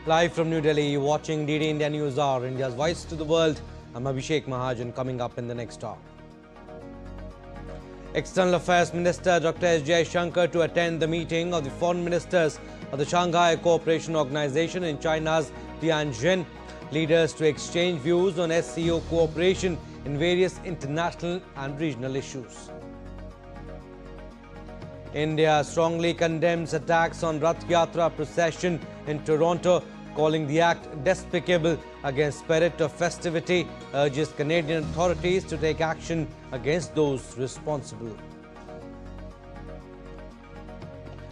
Live from New Delhi, you're watching DD India News Hour, India's voice to the world. I'm Abhishek Mahajan. Coming up in the next hour. External Affairs Minister Dr. S. Jaishankar to attend the meeting of the foreign ministers of the Shanghai Cooperation Organization in China's Tianjin. Leaders to exchange views on SCO cooperation in various international and regional issues. India strongly condemns attacks on Rath Yatra procession in Toronto, calling the act despicable against spirit of festivity, urges Canadian authorities to take action against those responsible.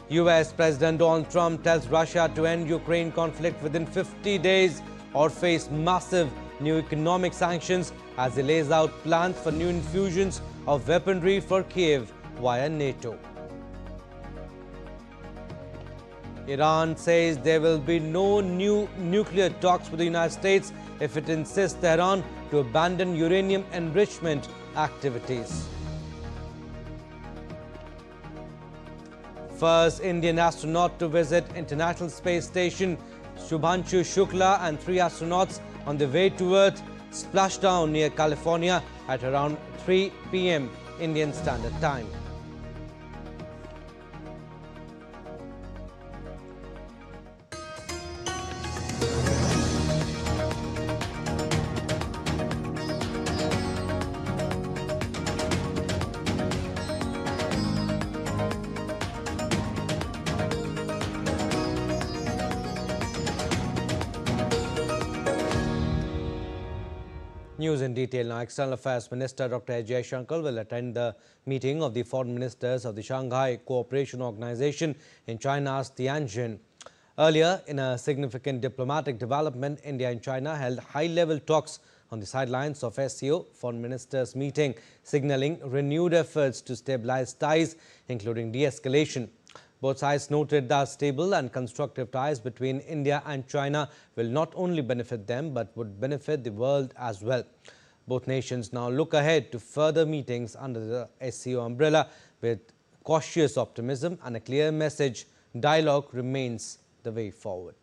U.S. President Donald Trump tells Russia to end Ukraine conflict within 50 days or face massive new economic sanctions as he lays out plans for new infusions of weaponry for Kiev via NATO. Iran says there will be no new nuclear talks with the United States if it insists Tehran to abandon uranium enrichment activities. First Indian astronaut to visit International Space Station, Shubhanshu Shukla and 3 astronauts on the way to Earth splashed down near California at around 3 p.m. Indian Standard Time. News in detail now. External Affairs Minister Dr. S. Jaishankar will attend the meeting of the foreign ministers of the Shanghai Cooperation Organization in China's Tianjin. Earlier, in a significant diplomatic development, India and China held high-level talks on the sidelines of SCO foreign ministers' meeting, signaling renewed efforts to stabilize ties, including de-escalation. Both sides noted that stable and constructive ties between India and China will not only benefit them but would benefit the world as well. Both nations now look ahead to further meetings under the SCO umbrella with cautious optimism and a clear message: dialogue remains the way forward.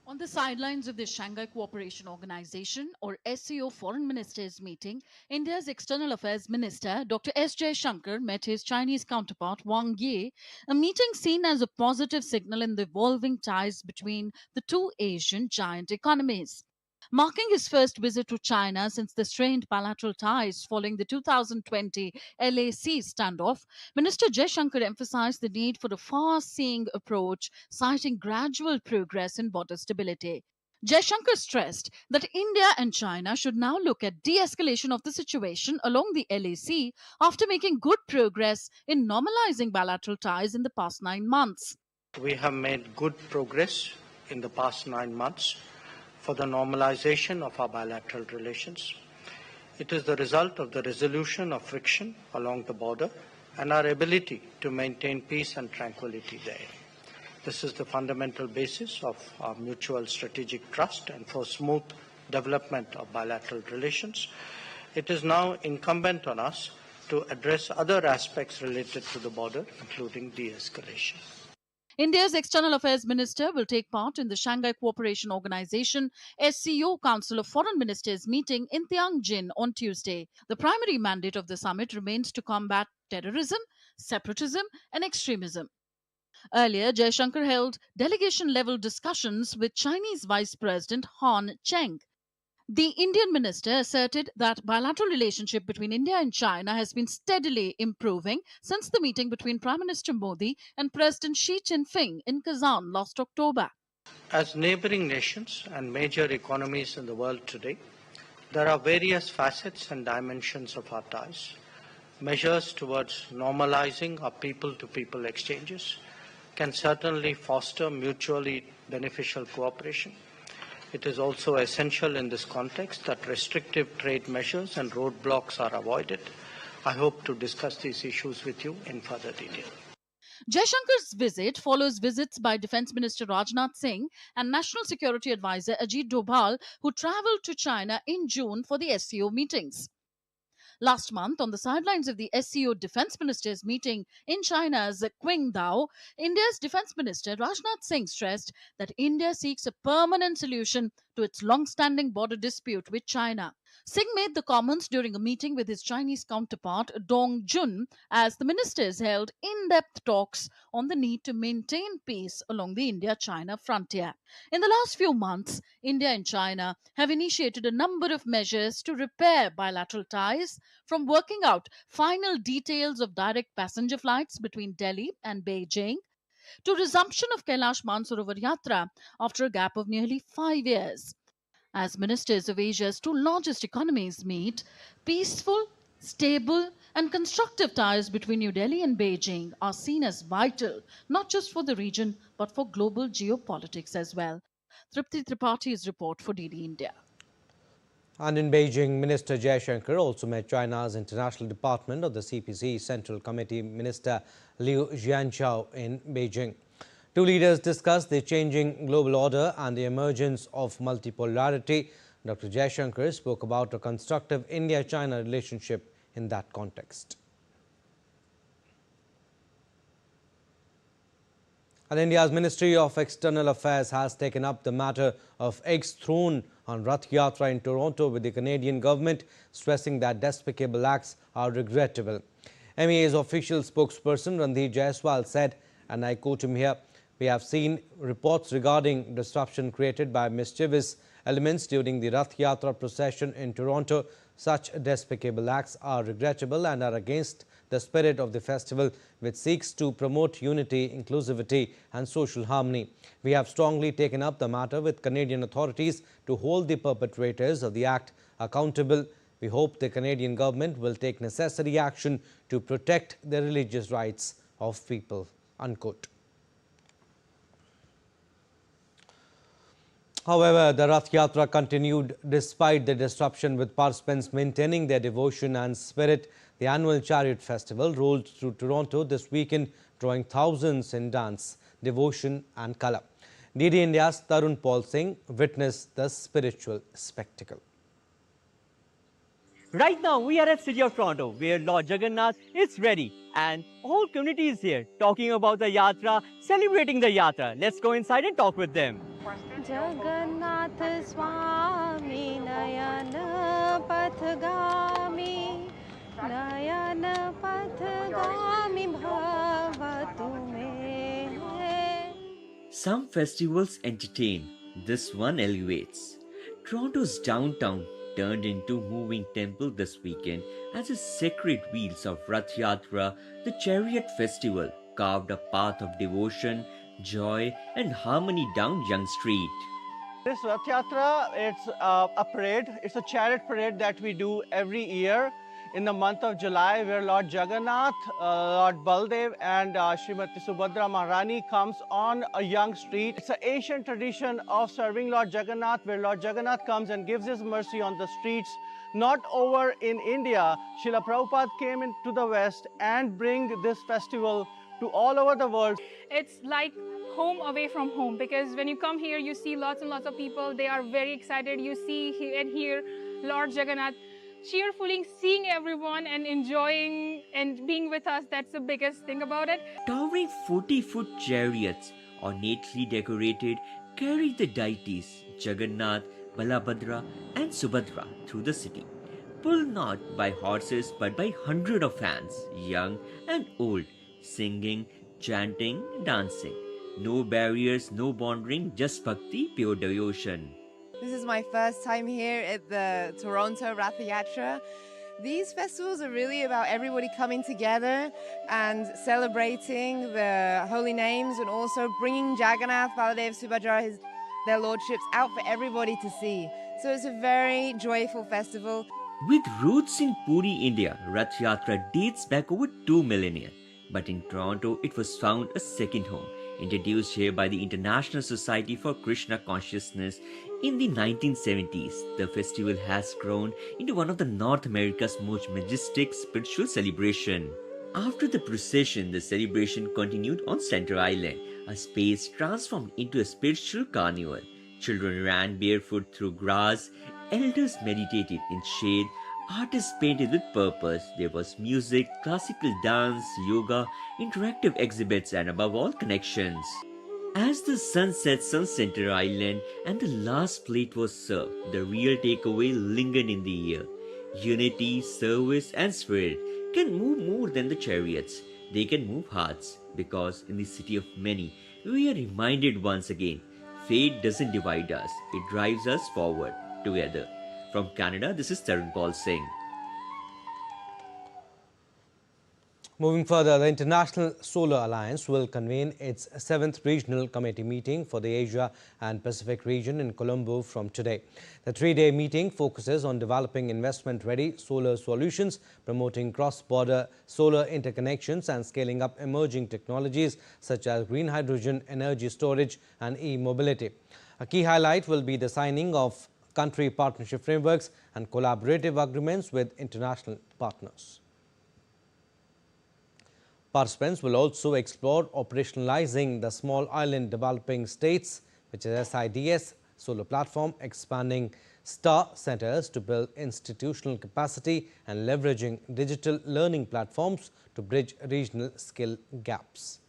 On the sidelines of the Shanghai Cooperation Organization, or SCO foreign ministers meeting, India's External Affairs Minister Dr. S. Jaishankar met his Chinese counterpart Wang Yi, a meeting seen as a positive signal in the evolving ties between the two Asian giant economies. Marking his first visit to China since the strained bilateral ties following the 2020 LAC standoff, Minister Jaishankar emphasized the need for a far-seeing approach, citing gradual progress in border stability. Jaishankar stressed that India and China should now look at de-escalation of the situation along the LAC after making good progress in normalizing bilateral ties in the past 9 months. We have made good progress in the past 9 months for the normalization of our bilateral relations. It is the result of the resolution of friction along the border and our ability to maintain peace and tranquility there. This is the fundamental basis of our mutual strategic trust and for smooth development of bilateral relations. It is now incumbent on us to address other aspects related to the border, including de-escalation. India's External Affairs Minister will take part in the Shanghai Cooperation Organization SCO Council of Foreign Ministers meeting in Tianjin on Tuesday. The primary mandate of the summit remains to combat terrorism, separatism, and extremism. Earlier, Jaishankar held delegation-level discussions with Chinese Vice President Han Cheng. The Indian minister asserted that bilateral relationship between India and China has been steadily improving since the meeting between Prime Minister Modi and President Xi Jinping in Kazan last October. As neighboring nations and major economies in the world today, there are various facets and dimensions of our ties. Measures towards normalizing our people-to-people exchanges can certainly foster mutually beneficial cooperation. It is also essential in this context that restrictive trade measures and roadblocks are avoided. I hope to discuss these issues with you in further detail. Jaishankar's visit follows visits by Defence Minister Rajnath Singh and National Security Advisor Ajit Doval, who travelled to China in June for the SCO meetings. Last month, on the sidelines of the SCO Defense Ministers meeting in China's Qingdao, India's Defense Minister Rajnath Singh stressed that India seeks a permanent solution to its long-standing border dispute with China. Singh made the comments during a meeting with his Chinese counterpart Dong Jun as the ministers held in-depth talks on the need to maintain peace along the India-China frontier. In the last few months, India and China have initiated a number of measures to repair bilateral ties, from working out final details of direct passenger flights between Delhi and Beijing to resumption of Kailash Mansarovar Yatra after a gap of nearly 5 years. As ministers of Asia's two largest economies meet, peaceful, stable, and constructive ties between New Delhi and Beijing are seen as vital, not just for the region, but for global geopolitics as well. Tripti Tripaঠি's report for DD India. And in Beijing, Minister Jaishankar also met China's International Department of the CPC Central Committee Minister Liu Jianchao in Beijing. Two leaders discussed the changing global order and the emergence of multipolarity. Dr. Jaishankar spoke about a constructive India-China relationship in that context. And India's Ministry of External Affairs has taken up the matter of eggs thrown on Rath Yatra in Toronto with the Canadian government, stressing that despicable acts are regrettable. MEA's official spokesperson Randeep Jaiswal said, and I quote him here, "We have seen reports regarding disruption created by mischievous elements during the Rath Yatra procession in Toronto. Such despicable acts are regrettable and are against the spirit of the festival, which seeks to promote unity, inclusivity and social harmony. We have strongly taken up the matter with Canadian authorities to hold the perpetrators of the act accountable. We hope the Canadian government will take necessary action to protect the religious rights of people." Unquote. However, the Rath Yatra continued despite the disruption, with participants maintaining their devotion and spirit. The annual Chariot Festival rolled through Toronto this weekend, drawing thousands in dance, devotion and colour. DD India's Tarun Paul Singh witnessed the spiritual spectacle. Right now, we are at City of Toronto, where Lord Jagannath is ready, and whole community is here talking about the Yatra, celebrating the Yatra. Let's go inside and talk with them. Jagannath Swami Nayan Pathgami Nayan Pathgami Bhavatu Me. Some festivals entertain, this one elevates. Toronto's downtown turned into moving temple this weekend as the sacred wheels of Rath Yatra, the Chariot Festival, carved a path of devotion, joy and harmony down Yonge Street. This Rath Yatra, it's a parade. It's a chariot parade that we do every year in the month of July, where Lord Jagannath, Lord Baldev and Srimati Subhadra Maharani comes on a Yonge Street. It's an ancient tradition of serving Lord Jagannath, where Lord Jagannath comes and gives his mercy on the streets. Not over in India, Srila Prabhupada came into the West and bring this festival to all over the world. It's like home away from home, because when you come here, you see lots and lots of people. They are very excited. You see and hear Lord Jagannath cheerfully seeing everyone and enjoying and being with us. That's the biggest thing about it. Towering 40-foot chariots, ornately decorated, carry the deities Jagannath, Balabhadra and Subhadra through the city, pulled not by horses but by hundreds of fans, young and old, singing, chanting, dancing. No barriers, no bordering, just bhakti, pure devotion. This is my first time here at the Toronto Rath Yatra. These festivals are really about everybody coming together and celebrating the holy names, and also bringing Jagannath, Baladev, Subhadra, their lordships out for everybody to see. So it's a very joyful festival. With roots in Puri, India, Rath Yatra dates back over 2 millennia. But in Toronto, it was found a second home, introduced here by the International Society for Krishna Consciousness in the 1970s. The festival has grown into one of the North America's most majestic spiritual celebration. After the procession, the celebration continued on Center Island, a space transformed into a spiritual carnival. Children ran barefoot through grass, elders meditated in shade, Art is painted with purpose. There was music, classical dance, yoga, interactive exhibits, and above all, connections. As the sun sets on Center Island and the last plate was served, the real takeaway lingered in the air. Unity, service, and spirit can move more than the chariots. They can move hearts, because in the city of many, we are reminded once again, fate doesn't divide us, it drives us forward together. From Canada, this is Tarun Paul Singh. Moving further, the International Solar Alliance will convene its 7th Regional Committee meeting for the Asia and Pacific region in Colombo from today. The three-day meeting focuses on developing investment-ready solar solutions, promoting cross-border solar interconnections and scaling up emerging technologies such as green hydrogen, energy storage and e-mobility. A key highlight will be the signing of country partnership frameworks and collaborative agreements with international partners. Participants will also explore operationalizing the Small Island Developing States, which is SIDS, solar platform, expanding STAR centers to build institutional capacity and leveraging digital learning platforms to bridge regional skill gaps.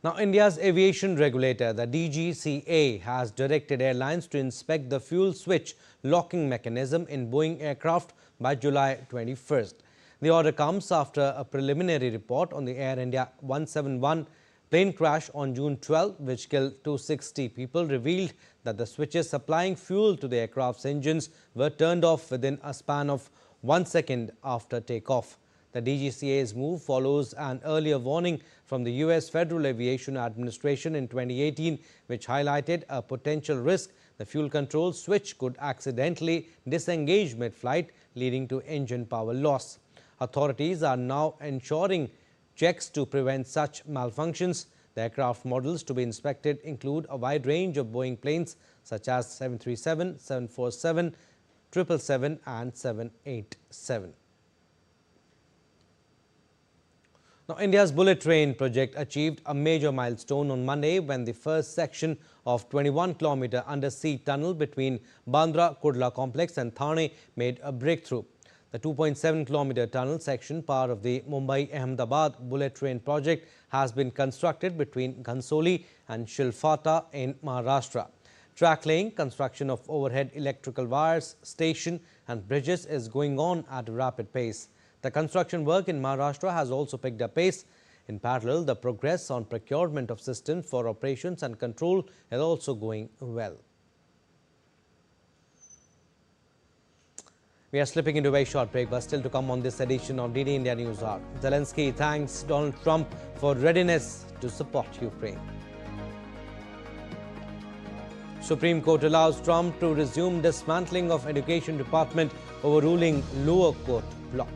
Now, India's aviation regulator, the DGCA, has directed airlines to inspect the fuel switch locking mechanism in Boeing aircraft by July 21st. The order comes after a preliminary report on the Air India 171 plane crash on June 12, which killed 260 people, revealed that the switches supplying fuel to the aircraft's engines were turned off within a span of 1 second after takeoff. The DGCA's move follows an earlier warning from the U.S. Federal Aviation Administration in 2018, which highlighted a potential risk the fuel control switch could accidentally disengage mid-flight, leading to engine power loss. Authorities are now ensuring checks to prevent such malfunctions. The aircraft models to be inspected include a wide range of Boeing planes such as 737, 747, 777 and 787. Now, India's bullet train project achieved a major milestone on Monday when the first section of 21-kilometer undersea tunnel between Bandra Kurla complex and Thane made a breakthrough. The 2.7-kilometer tunnel section, part of the Mumbai-Ahmedabad bullet train project, has been constructed between Ghansoli and Shilfata in Maharashtra. Track laying, construction of overhead electrical wires, station and bridges is going on at a rapid pace. The construction work in Maharashtra has also picked up pace. In parallel, the progress on procurement of systems for operations and control is also going well. We are slipping into a very short break, but still to come on this edition of DD India News Hour. Zelensky thanks Donald Trump for readiness to support Ukraine. Supreme Court allows Trump to resume dismantling of Education Department, overruling lower court block.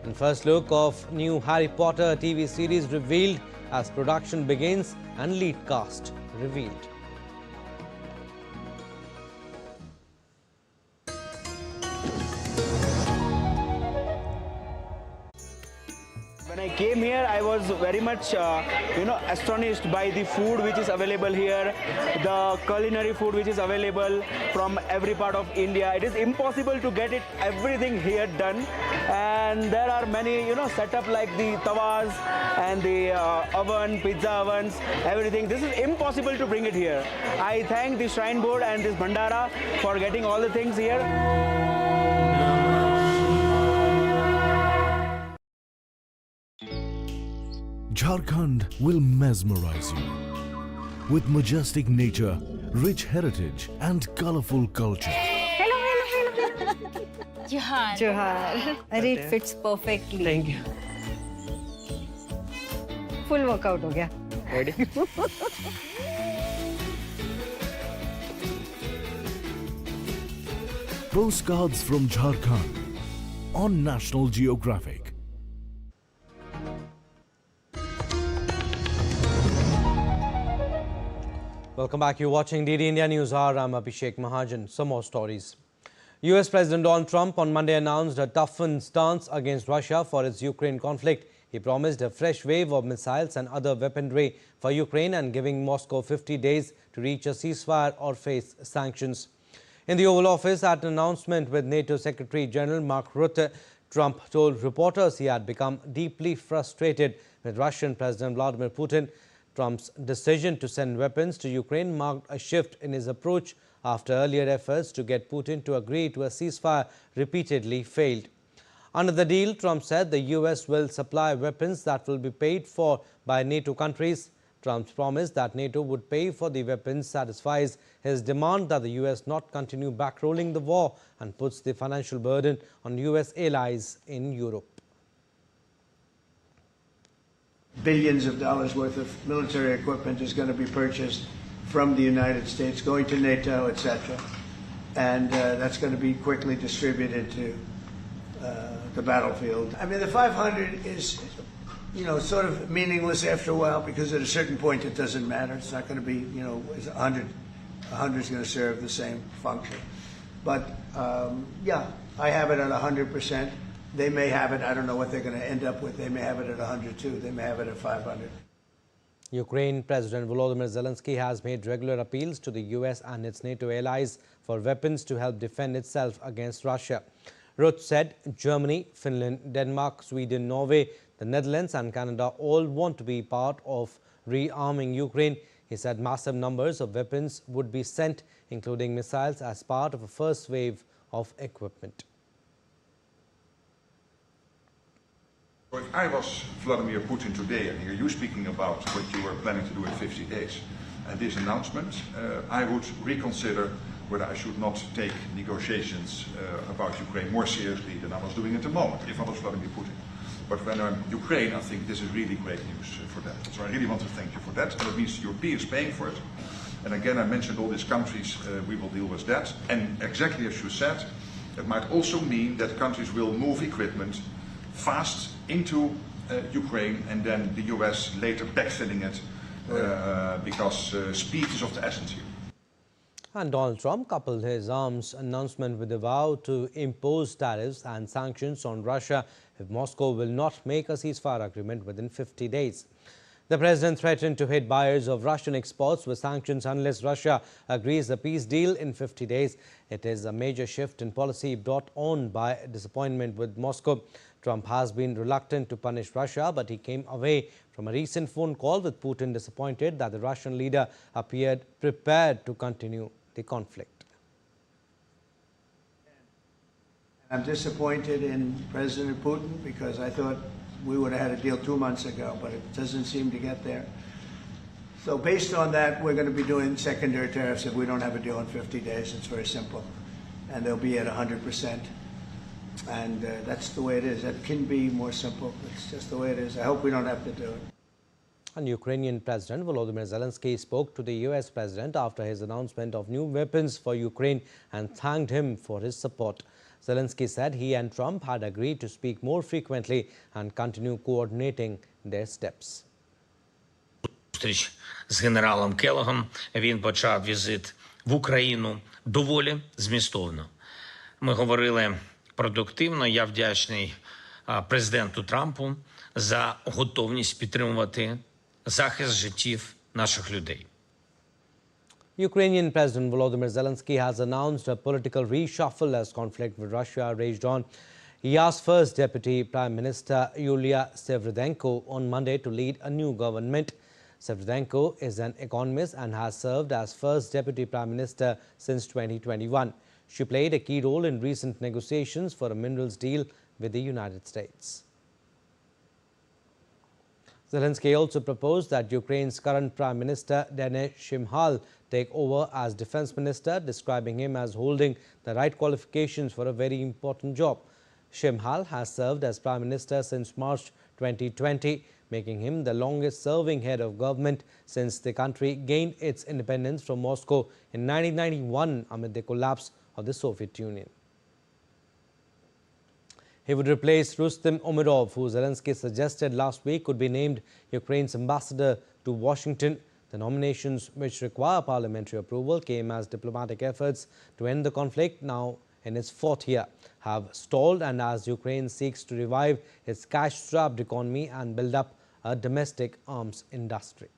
And first look of new Harry Potter TV series revealed as production begins and lead cast revealed. When I came here, I was very much, astonished by the food which is available here, the culinary food which is available from every part of India. It is impossible to get everything here done, and there are many, setup like the tawas and the oven, pizza ovens, everything. This is impossible to bring it here. I thank the Shrine Board and this Bhandara for getting all the things here. Jharkhand will mesmerize you with majestic nature, rich heritage and colorful culture. Hello. Johar. It fits perfectly. Thank you. Full workout ho gaya. Ready? Postcards from Jharkhand on National Geographic. Welcome back. You're watching DD India News Hour. I'm Abhishek Mahajan. Some more stories. U.S. President Donald Trump on Monday announced a toughened stance against Russia for its Ukraine conflict. He promised a fresh wave of missiles and other weaponry for Ukraine and giving Moscow 50 days to reach a ceasefire or face sanctions. In the Oval Office, at an announcement with NATO Secretary General Mark Rutte, Trump told reporters he had become deeply frustrated with Russian President Vladimir Putin. Trump's decision to send weapons to Ukraine marked a shift in his approach after earlier efforts to get Putin to agree to a ceasefire repeatedly failed. Under the deal, Trump said the U.S. will supply weapons that will be paid for by NATO countries. Trump's promise that NATO would pay for the weapons satisfies his demand that the U.S. not continue backrolling the war and puts the financial burden on U.S. allies in Europe. Billions of dollars worth of military equipment is going to be purchased from the United States, going to NATO, etc. And that's going to be quickly distributed to the battlefield. I mean, the 500 is, sort of meaningless after a while, because at a certain point it doesn't matter. It's not going to be, 100. 100 is going to serve the same function. But yeah, I have it at 100%. They may have it, I don't know what they're going to end up with. They may have it at 100 too. They may have it at 500. Ukraine President Volodymyr Zelensky has made regular appeals to the U.S. and its NATO allies for weapons to help defend itself against Russia. Rutte said Germany, Finland, Denmark, Sweden, Norway, the Netherlands and Canada all want to be part of rearming Ukraine. He said massive numbers of weapons would be sent, including missiles, as part of a first wave of equipment. If I was Vladimir Putin today and hear you speaking about what you were planning to do in 50 days and this announcement, I would reconsider whether I should not take negotiations about Ukraine more seriously than I was doing at the moment, if I was Vladimir Putin. But when I'm Ukraine, I think this is really great news for that. So I really want to thank you for that. And it means Europe is paying for it. And again, I mentioned all these countries, we will deal with that. And exactly as you said, it might also mean that countries will move equipment fast into Ukraine and then the US later backfilling it because speed is of the essence here. And Donald Trump coupled his arms announcement with a vow to impose tariffs and sanctions on Russia if Moscow will not make a ceasefire agreement within 50 days. The president threatened to hit buyers of Russian exports with sanctions unless Russia agrees a peace deal in 50 days. It is a major shift in policy brought on by disappointment with Moscow. Trump has been reluctant to punish Russia, but he came away from a recent phone call with Putin disappointed that the Russian leader appeared prepared to continue the conflict. I'm disappointed in President Putin because I thought we would have had a deal 2 months ago, but it doesn't seem to get there. So based on that, we're going to be doing secondary tariffs if we don't have a deal in 50 days. It's very simple. And they'll be at 100%. And that's the way it is. It can be more simple. It's just the way it is. I hope we don't have to do it. And Ukrainian President Volodymyr Zelensky spoke to the U.S. President after his announcement of new weapons for Ukraine and thanked him for his support. Zelensky said he and Trump had agreed to speak more frequently and continue coordinating their steps. Зустріч з генералом Келлогом, він почав візит в Україну доволі змістовно. Ми говорили продуктивно. Я вдячний президенту Трампу за готовність підтримувати захист життів наших людей. Ukrainian President Volodymyr Zelensky has announced a political reshuffle as conflict with Russia raged on. He asked First Deputy Prime Minister Yulia Sviridenko on Monday to lead a new government. Sviridenko is an economist and has served as First Deputy Prime Minister since 2021. She played a key role in recent negotiations for a minerals deal with the United States. Zelensky also proposed that Ukraine's current Prime Minister Denis Shmyhal take over as Defense Minister, describing him as holding the right qualifications for a very important job. Shmyhal has served as Prime Minister since March 2020, making him the longest-serving head of government since the country gained its independence from Moscow in 1991 amid the collapse of the Soviet Union. He would replace Rustem Umerov, who Zelensky suggested last week could be named Ukraine's ambassador to Washington. The nominations, which require parliamentary approval, came as diplomatic efforts to end the conflict now in its fourth year, have stalled, and as Ukraine seeks to revive its cash-strapped economy and build up a domestic arms industry.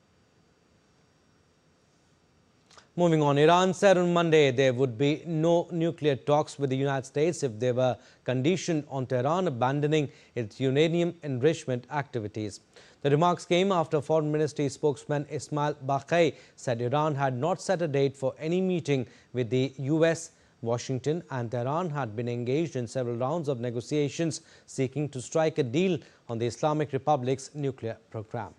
Moving on, Iran said on Monday there would be no nuclear talks with the United States if they were conditioned on Tehran abandoning its uranium enrichment activities. The remarks came after Foreign Ministry spokesman Ismail Baqai said Iran had not set a date for any meeting with the U.S. Washington and Tehran had been engaged in several rounds of negotiations seeking to strike a deal on the Islamic Republic's nuclear program.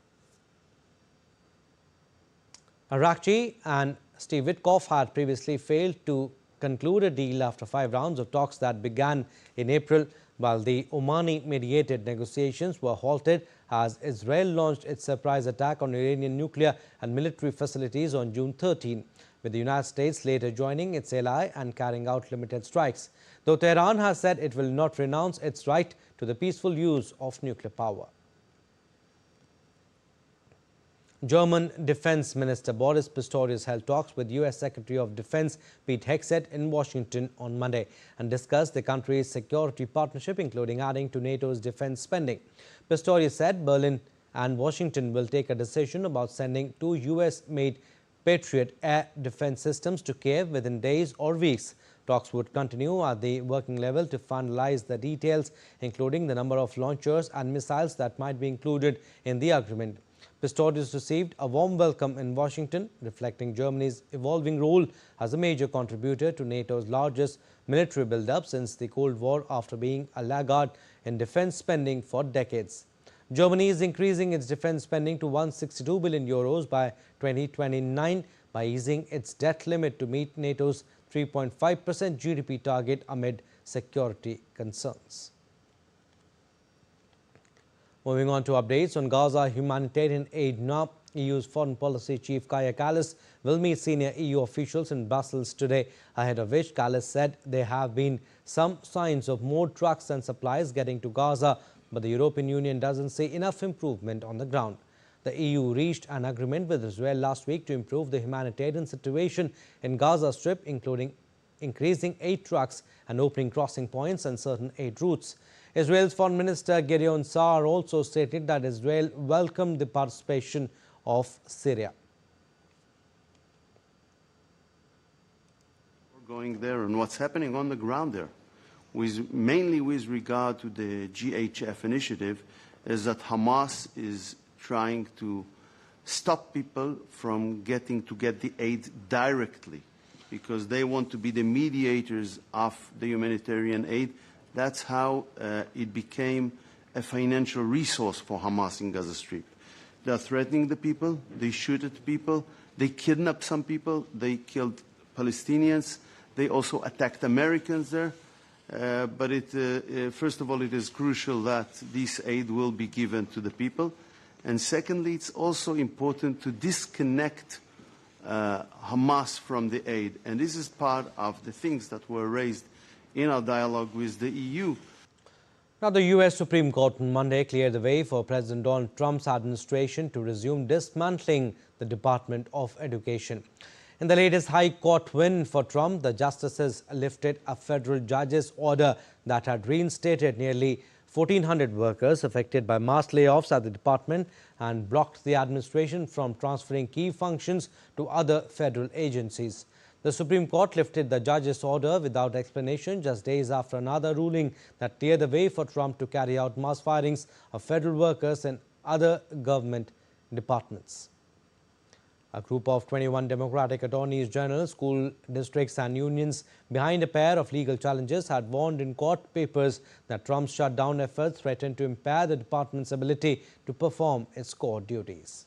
Arakchi and Steve Witkoff had previously failed to conclude a deal after 5 rounds of talks that began in April, while the Omani-mediated negotiations were halted as Israel launched its surprise attack on Iranian nuclear and military facilities on June 13, with the United States later joining its ally and carrying out limited strikes, though Tehran has said it will not renounce its right to the peaceful use of nuclear power. German Defense Minister Boris Pistorius held talks with U.S. Secretary of Defense Pete Hegseth in Washington on Monday and discussed the country's security partnership, including adding to NATO's defense spending. Pistorius said Berlin and Washington will take a decision about sending 2 U.S.-made Patriot air defense systems to Kiev within days or weeks. Talks would continue at the working level to finalize the details, including the number of launchers and missiles that might be included in the agreement. Pistorius received a warm welcome in Washington, reflecting Germany's evolving role as a major contributor to NATO's largest military build-up since the Cold War, after being a laggard in defense spending for decades. Germany is increasing its defense spending to €162 billion by 2029 by easing its debt limit to meet NATO's 3.5% GDP target amid security concerns. Moving on to updates on Gaza humanitarian aid now. EU's Foreign Policy Chief Kaja Kallas will meet senior EU officials in Brussels today, ahead of which Kallas said there have been some signs of more trucks and supplies getting to Gaza, but the European Union doesn't see enough improvement on the ground. The EU reached an agreement with Israel last week to improve the humanitarian situation in Gaza Strip, including increasing aid trucks and opening crossing points and certain aid routes. Israel's Foreign Minister Gideon Saar also stated that Israel welcomed the participation of Syria. We're going there and what's happening on the ground there, mainly with regard to the GHF initiative, is that Hamas is trying to stop people from getting the aid directly because they want to be the mediators of the humanitarian aid. That's how it became a financial resource for Hamas in Gaza Strip. They're threatening the people, they shoot at people, they kidnap some people, they killed Palestinians, they also attacked Americans there. But first of all, it is crucial that this aid will be given to the people. And secondly, it's also important to disconnect Hamas from the aid. And this is part of the things that were raised in our dialogue with the EU. Now, the U.S. Supreme Court on Monday cleared the way for President Donald Trump's administration to resume dismantling the Department of Education. In the latest High Court win for Trump, the justices lifted a federal judge's order that had reinstated nearly 1,400 workers affected by mass layoffs at the department and blocked the administration from transferring key functions to other federal agencies. The Supreme Court lifted the judge's order without explanation just days after another ruling that cleared the way for Trump to carry out mass firings of federal workers and other government departments. A group of 21 Democratic attorneys general, school districts and unions behind a pair of legal challenges had warned in court papers that Trump's shutdown efforts threatened to impair the department's ability to perform its core duties.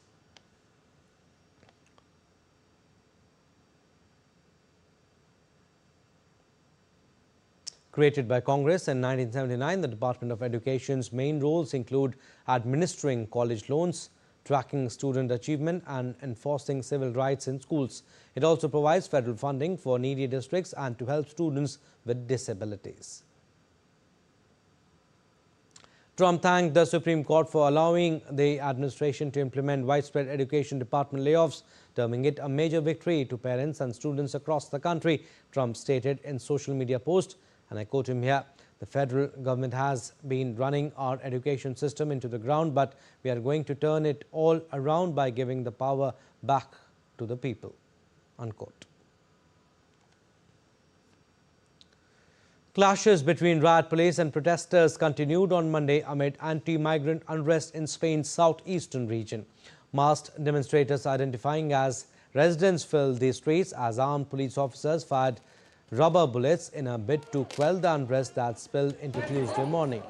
Created by Congress in 1979, the Department of Education's main roles include administering college loans, tracking student achievement and enforcing civil rights in schools. It also provides federal funding for needy districts and to help students with disabilities. Trump thanked the Supreme Court for allowing the administration to implement widespread education department layoffs, terming it a major victory to parents and students across the country. Trump stated in social media post, And I quote him here, "The federal government has been running our education system into the ground, but we are going to turn it all around by giving the power back to the people," unquote. Clashes between riot police and protesters continued on Monday amid anti-migrant unrest in Spain's southeastern region. Masked demonstrators identifying as residents filled the streets as armed police officers fired rubber bullets in a bid to quell the unrest that spilled into Tuesday morning.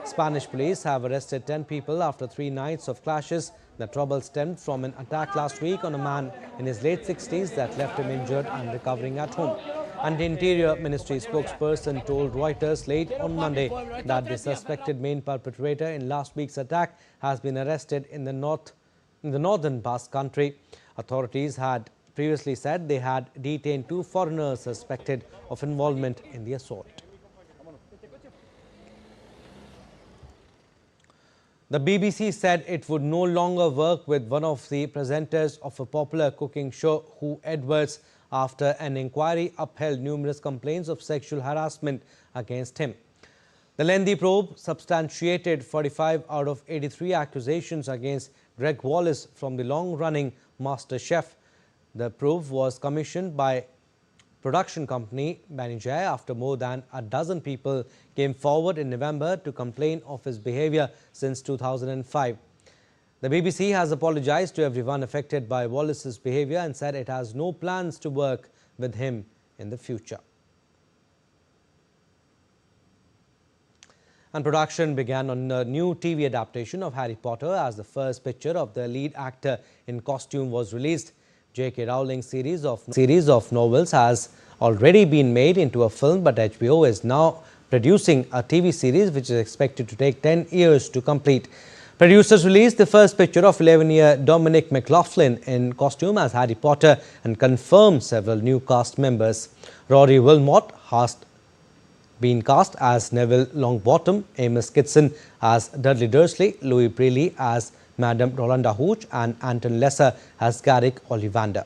Spanish police have arrested 10 people after 3 nights of clashes. The trouble stemmed from an attack last week on a man in his late 60s that left him injured and recovering at home. And the Interior Ministry spokesperson told Reuters late on Monday that the suspected main perpetrator in last week's attack has been arrested in the northern Basque country. Authorities had previously said they had detained 2 foreigners suspected of involvement in the assault. The BBC said it would no longer work with one of the presenters of a popular cooking show, Who Edwards, after an inquiry upheld numerous complaints of sexual harassment against him. The lengthy probe substantiated 45 out of 83 accusations against Greg Wallace from the long-running Master Chef. The probe was commissioned by production company Banijay after more than a dozen people came forward in November to complain of his behavior since 2005. The BBC has apologized to everyone affected by Wallace's behavior and said it has no plans to work with him in the future. And production began on a new TV adaptation of Harry Potter as the first picture of the lead actor in costume was released. J.K. Rowling's series of novels has already been made into a film, but HBO is now producing a TV series which is expected to take 10 years to complete. Producers released the first picture of 11-year Dominic McLaughlin in costume as Harry Potter and confirmed several new cast members. Rory Wilmot has been cast as Neville Longbottom, Amos Kitson as Dudley Dursley, Louis Brealey as Madame Rolanda Hooch and Anton Lesser as Garrick Ollivander.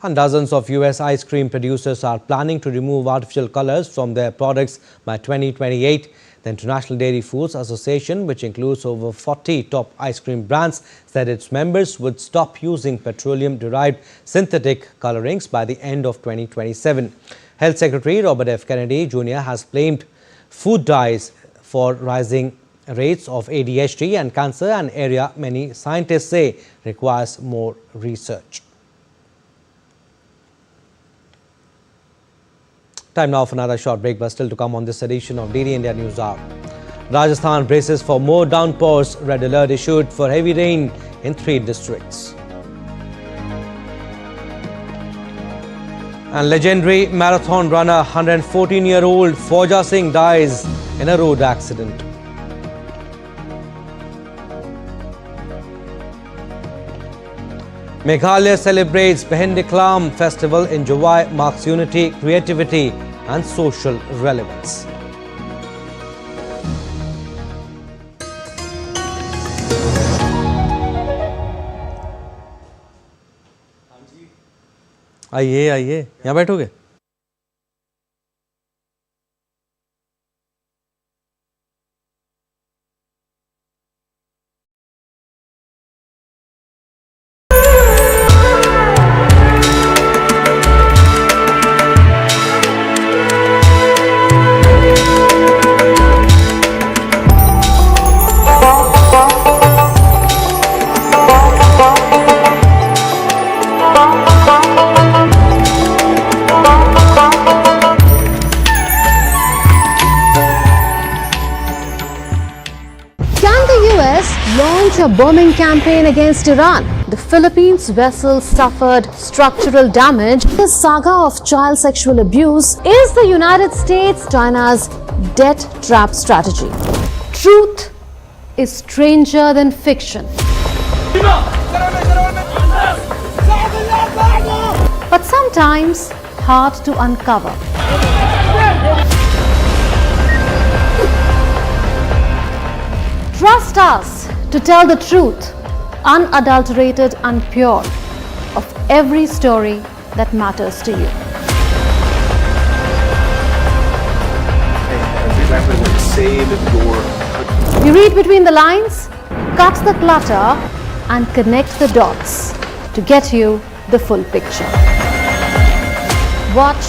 And dozens of U.S. ice cream producers are planning to remove artificial colors from their products by 2028. The International Dairy Foods Association, which includes over 40 top ice cream brands, said its members would stop using petroleum-derived synthetic colorings by the end of 2027. Health Secretary Robert F. Kennedy Jr. has blamed food dyes for rising rates of ADHD and cancer, an area many scientists say requires more research. Time now for another short break, but still to come on this edition of DD India News Hour. Rajasthan braces for more downpours. Red alert issued for heavy rain in 3 districts. And legendary marathon runner 114-year-old Fauja Singh dies in a road accident. Meghalaya celebrates Behendiklam festival in July, marks unity, creativity and social relevance. आइए आइए यहाँ बैठोगे? A bombing campaign against Iran. The Philippines vessel suffered structural damage. The saga of child sexual abuse is the United States China's debt trap strategy. Truth is stranger than fiction. But sometimes hard to uncover. Trust us to tell the truth, unadulterated and pure, of every story that matters to you. You read between the lines, cut the clutter, and connect the dots to get you the full picture. Watch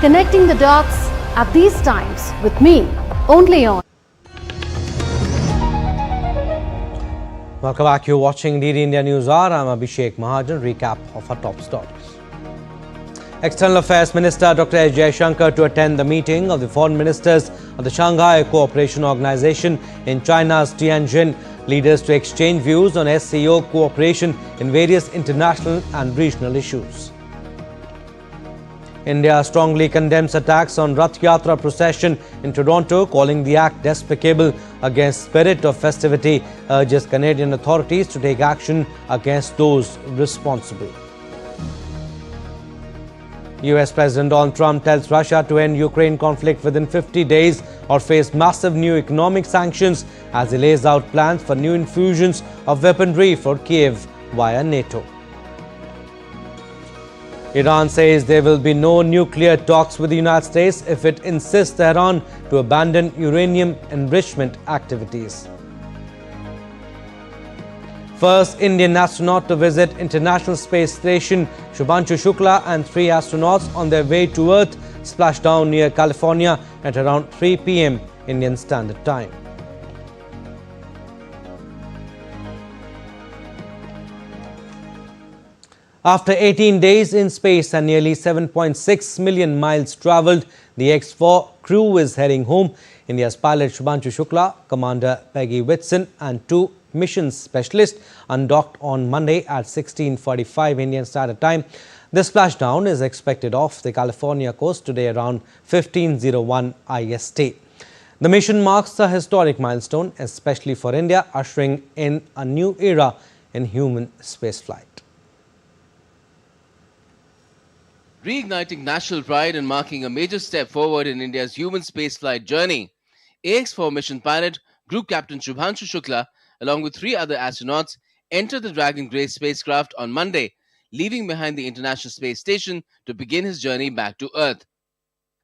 Connecting the Dots at these times with me, only on. Welcome back. You're watching DD India News Hour. I'm Abhishek Mahajan. Recap of our top stories. External Affairs Minister Dr. S. Jaishankar to attend the meeting of the foreign ministers of the Shanghai Cooperation Organization in China's Tianjin. Leaders to exchange views on SCO cooperation in various international and regional issues. India strongly condemns attacks on Rath Yatra procession in Toronto, calling the act despicable against spirit of festivity, urges Canadian authorities to take action against those responsible. US President Donald Trump tells Russia to end Ukraine conflict within 50 days or face massive new economic sanctions as he lays out plans for new infusions of weaponry for Kiev via NATO. Iran says there will be no nuclear talks with the United States if it insists Tehran to abandon uranium enrichment activities. First Indian astronaut to visit International Space Station, Shubhanshu Shukla and 3 astronauts on their way to Earth splashed down near California at around 3 p.m. Indian Standard Time. After 18 days in space and nearly 7.6 million miles travelled, the X-4 crew is heading home. India's pilot Shubhanshu Shukla, Commander Peggy Whitson and 2 mission specialists undocked on Monday at 16:45 Indian Standard Time. The splashdown is expected off the California coast today around 15:01 IST. The mission marks a historic milestone, especially for India, ushering in a new era in human spaceflight. Reigniting national pride and marking a major step forward in India's human spaceflight journey, AX-4 mission pilot Group Captain Shubhanshu Shukla, along with 3 other astronauts, entered the Dragon Grace spacecraft on Monday, leaving behind the International Space Station to begin his journey back to Earth.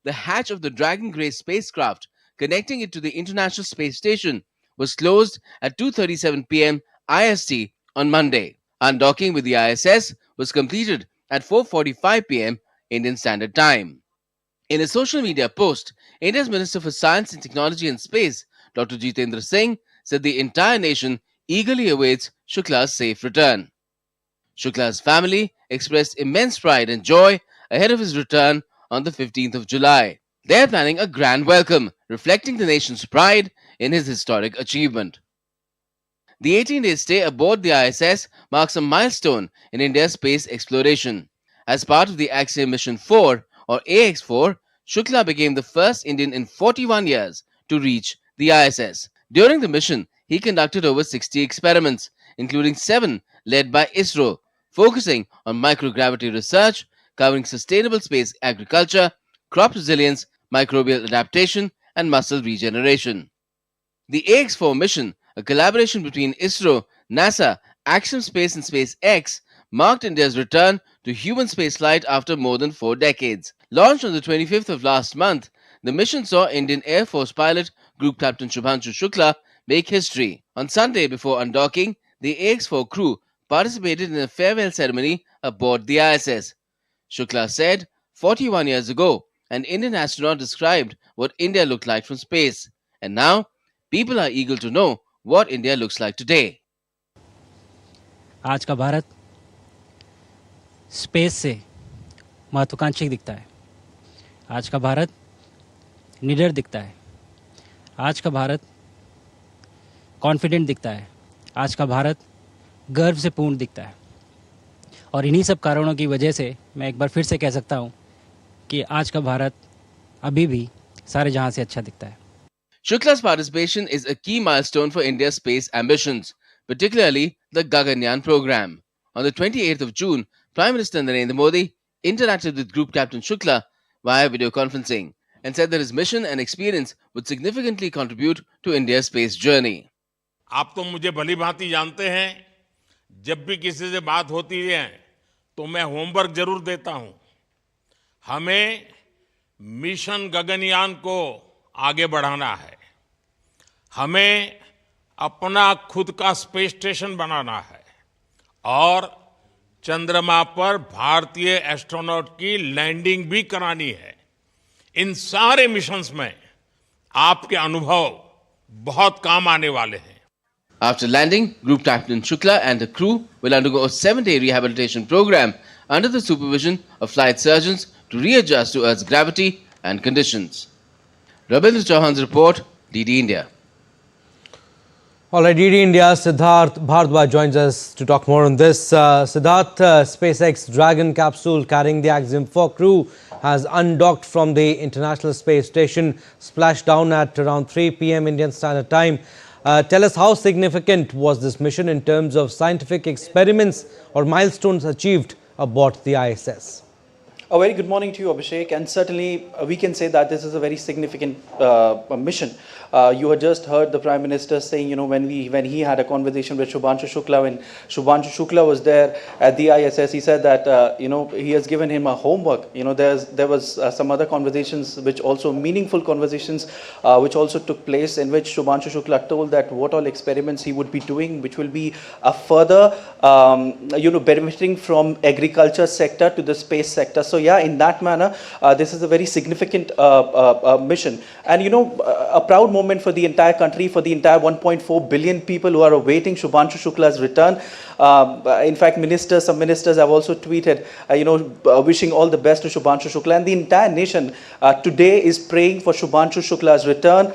The hatch of the Dragon Grace spacecraft, connecting it to the International Space Station, was closed at 2:37 p.m. IST on Monday. Undocking with the ISS was completed at 4:45 p.m. Indian Standard Time. In a social media post, India's Minister for Science and Technology and Space, Dr. Jitendra Singh, said the entire nation eagerly awaits Shukla's safe return. Shukla's family expressed immense pride and joy ahead of his return on the 15th of July. They are planning a grand welcome, reflecting the nation's pride in his historic achievement. The 18-day stay aboard the ISS marks a milestone in India's space exploration. As part of the Axiom Mission 4, or AX-4, Shukla became the first Indian in 41 years to reach the ISS. During the mission, he conducted over 60 experiments, including 7 led by ISRO, focusing on microgravity research, covering sustainable space agriculture, crop resilience, microbial adaptation, and muscle regeneration. The AX-4 mission, a collaboration between ISRO, NASA, Axiom Space and SpaceX, marked India's return to human spaceflight after more than 4 decades. Launched on the 25th of last month, the mission saw Indian Air Force pilot Group Captain Shubhanshu Shukla make history. On Sunday, before undocking, the AX-4 crew participated in a farewell ceremony aboard the ISS. Shukla said, 41 years ago, an Indian astronaut described what India looked like from space. And now, people are eager to know what India looks like today. आज का Bharat space से महत्वाकांक्षी दिखता है. आज का भारत निडर दिखता है. आज का भारत कॉन्फिडेंट दिखता है. आज का भारत गर्व से पूर्ण दिखता है. और इन्हीं सब कारणों की वजह से मैं एक बार फिर से कह सकता हूं कि आज का भारत अभी भी सारे जहां से अच्छा दिखता है. Shukla's participation is a key milestone for India's space ambitions, particularly the Gaganyaan program. On the 28th of June, Prime Minister Narendra Modi interacted with Group Captain Shukla via video conferencing and said that his mission and experience would significantly contribute to India's space journey. आप तो मुझे भली भांति जानते हैं, जब भी किसी से बात होती है तो मैं होमवर्क जरूर देता हूं. हमें मिशन गगनयान को आगे बढ़ाना है। हमें अपना खुद का स्पेस स्टेशन बनाना है और चंद्रमा पर भारतीय एस्ट्रोनॉट की लैंडिंग भी करानी है। इन सारे मिशंस में आपके अनुभव बहुत काम आने वाले हैं। After landing, Group Captain Shukla and the crew will undergo a 7-day rehabilitation program under the supervision of flight surgeons to readjust to Earth's gravity and conditions. Rabindra Chauhan's report, DD India. All right, DD India, Siddharth Bhardwaj joins us to talk more on this. Siddharth, SpaceX Dragon capsule carrying the Axiom 4 crew has undocked from the International Space Station, splashed down at around 3 p.m. Indian Standard Time. Tell us, how significant was this mission in terms of scientific experiments or milestones achieved aboard the ISS? A very good morning to you, Abhishek, and certainly we can say that this is a very significant mission. You had just heard the Prime Minister saying, when he had a conversation with Shubhanshu Shukla, when Shubhanshu Shukla was there at the ISS, he said that, he has given him a homework. There was some other conversations, which also meaningful conversations, which also took place, in which Shubhanshu Shukla told that what all experiments he would be doing, which will be a further, benefiting from agriculture sector to the space sector. So yeah, in that manner, this is a very significant mission, and a proud moment for the entire country, for the entire 1.4 billion people who are awaiting Shubhanshu Shukla's return. In fact, some ministers have also tweeted, wishing all the best to Shubhanshu Shukla, and the entire nation today is praying for Shubhanshu Shukla's return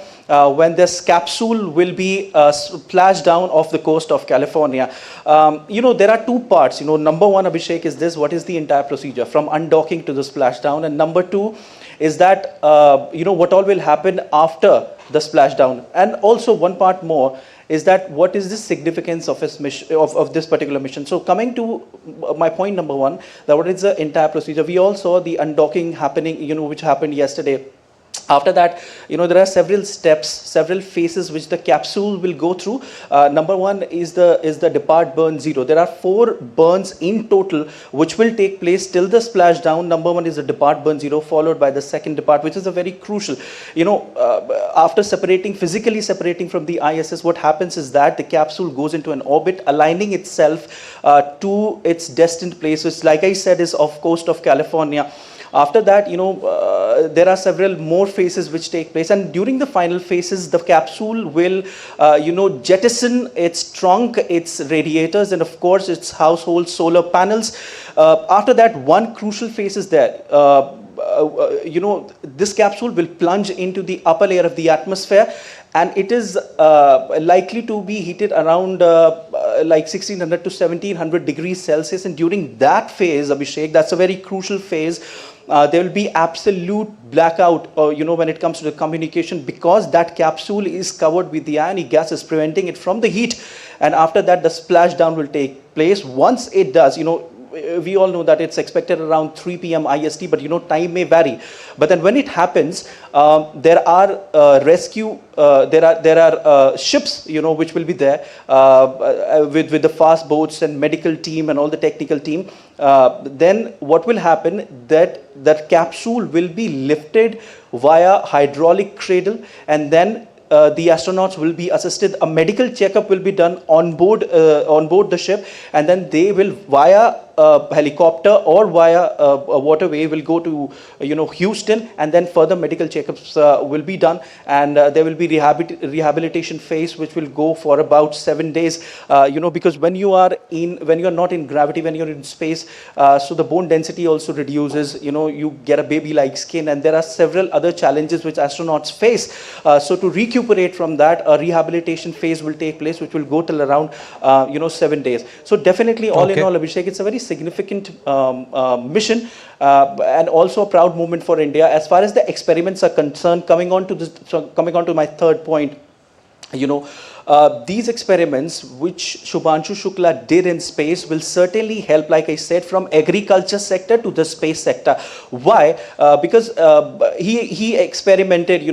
when this capsule will be splashed down off the coast of California. There are two parts. Number one, Abhishek, is this: what is the entire procedure from undocking to the splashdown, and number two is that what all will happen after the splashdown, and also one part more is that what is the significance of this mission, of this particular mission. So coming to my point number one, that what is the entire procedure. We all saw the undocking happening, which happened yesterday. After that, there are several steps, several phases which the capsule will go through. Number one is the depart burn 0. There are 4 burns in total which will take place till the splashdown. Number one is the depart burn 0, followed by the second depart, which is a very crucial. After physically separating from the ISS, what happens is that the capsule goes into an orbit, aligning itself to its destined place, which, like I said, is off coast of California. After that, there are several more phases which take place, and during the final phases, the capsule will, jettison its trunk, its radiators, and of course, its household solar panels. After that, one crucial phase is there. This capsule will plunge into the upper layer of the atmosphere, and it is likely to be heated around like 1600 to 1700 degrees Celsius. And during that phase, Abhishek, that's a very crucial phase. There will be absolute blackout, when it comes to the communication, because that capsule is covered with the ionic gases, preventing it from the heat. And after that, the splashdown will take place. Once it does, we all know that it's expected around 3 p.m. IST, but time may vary. But then when it happens, there are there are ships, which will be there with the fast boats and medical team and all the technical team. Then what will happen, that capsule will be lifted via hydraulic cradle, and then the astronauts will be assisted. A medical checkup will be done on board the ship, and then they will, via helicopter or via a waterway, will go to Houston, and then further medical checkups will be done, and there will be rehabilitation phase which will go for about 7 days. Because when you are not in gravity, when you're in space, so the bone density also reduces. You get a baby-like skin, and there are several other challenges which astronauts face. So to recuperate from that, a rehabilitation phase will take place, which will go till around 7 days. So definitely, all in all, Abhishek, it's a very significant mission, and also a proud moment for India. As far as the experiments are concerned, coming on to my third point, these experiments which Shubhanshu Shukla did in space will certainly help, like I said, from agriculture sector to the space sector. Why? Because he experimented, he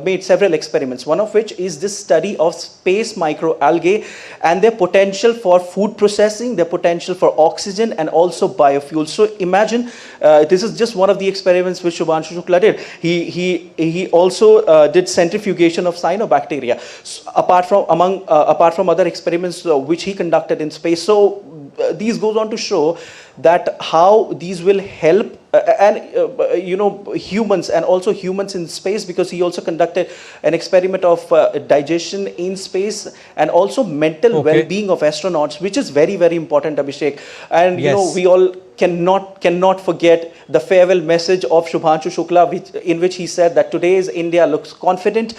made several experiments, one of which is this study of space microalgae and their potential for food processing, their potential for oxygen and also biofuels. So imagine, this is just one of the experiments which Shubhanshu Shukla did. He also did centrifugation of cyanobacteria, so apart from other experiments which he conducted in space. So these goes on to show that how these will help humans and also humans in space, because he also conducted an experiment of digestion in space and also mental well-being of astronauts, which is very, very important, Abhishek. And we all cannot forget the farewell message of Shubhanshu Shukla, in which he said that today's India looks confident,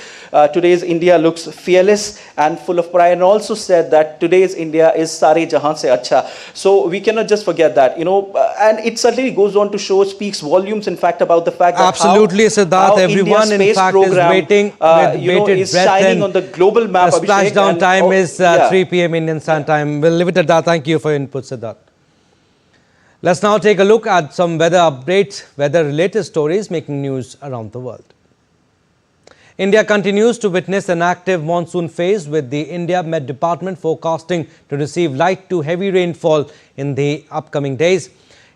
today's India looks fearless and full of pride, and also said that today's India is Sare Jahan se Acha. So we cannot just forget that, and it certainly goes on to show, speaks volumes, in fact, about the fact that absolutely, Siddharth, everyone in fact is waiting with bated is breath, shining on the global map. Splashdown time is 3 p.m. Indian Standard Time. We'll leave it at that. Thank you for your input, Siddharth. Let's now take a look at some weather updates, weather-related stories making news around the world. India continues to witness an active monsoon phase, with the India Met Department forecasting to receive light to heavy rainfall in the upcoming days.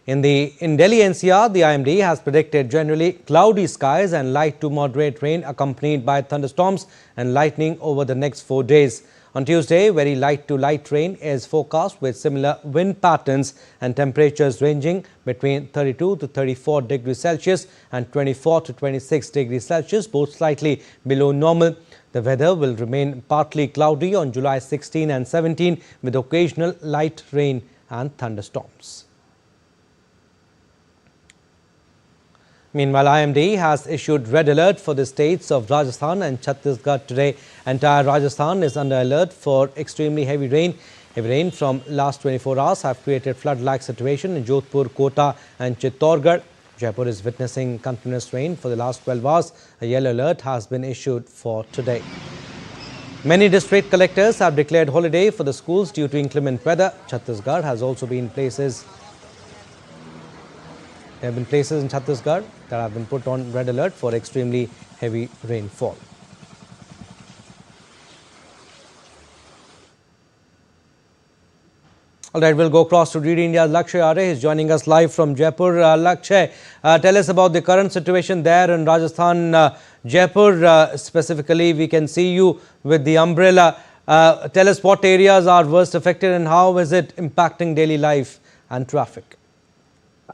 In Delhi NCR, the IMD has predicted generally cloudy skies and light to moderate rain accompanied by thunderstorms and lightning over the next 4 days. On Tuesday, very light to light rain is forecast, with similar wind patterns and temperatures ranging between 32 to 34 degrees Celsius and 24 to 26 degrees Celsius, both slightly below normal. The weather will remain partly cloudy on July 16 and 17, with occasional light rain and thunderstorms. Meanwhile, IMD has issued red alert for the states of Rajasthan and Chhattisgarh today. Entire Rajasthan is under alert for extremely heavy rain. Heavy rain from last 24 hours have created flood-like situation in Jodhpur, Kota and Chittorgarh. Jaipur is witnessing continuous rain for the last 12 hours. A yellow alert has been issued for today. Many district collectors have declared holiday for the schools due to inclement weather. Chhattisgarh has also been places. There have been places in Chhattisgarh that have been put on red alert for extremely heavy rainfall. All right, we'll go across to DD India's Lakshay Arey. He's joining us live from Jaipur. Lakshay, tell us about the current situation there in Rajasthan. Jaipur specifically, we can see you with the umbrella. Tell us what areas are worst affected and how is it impacting daily life and traffic?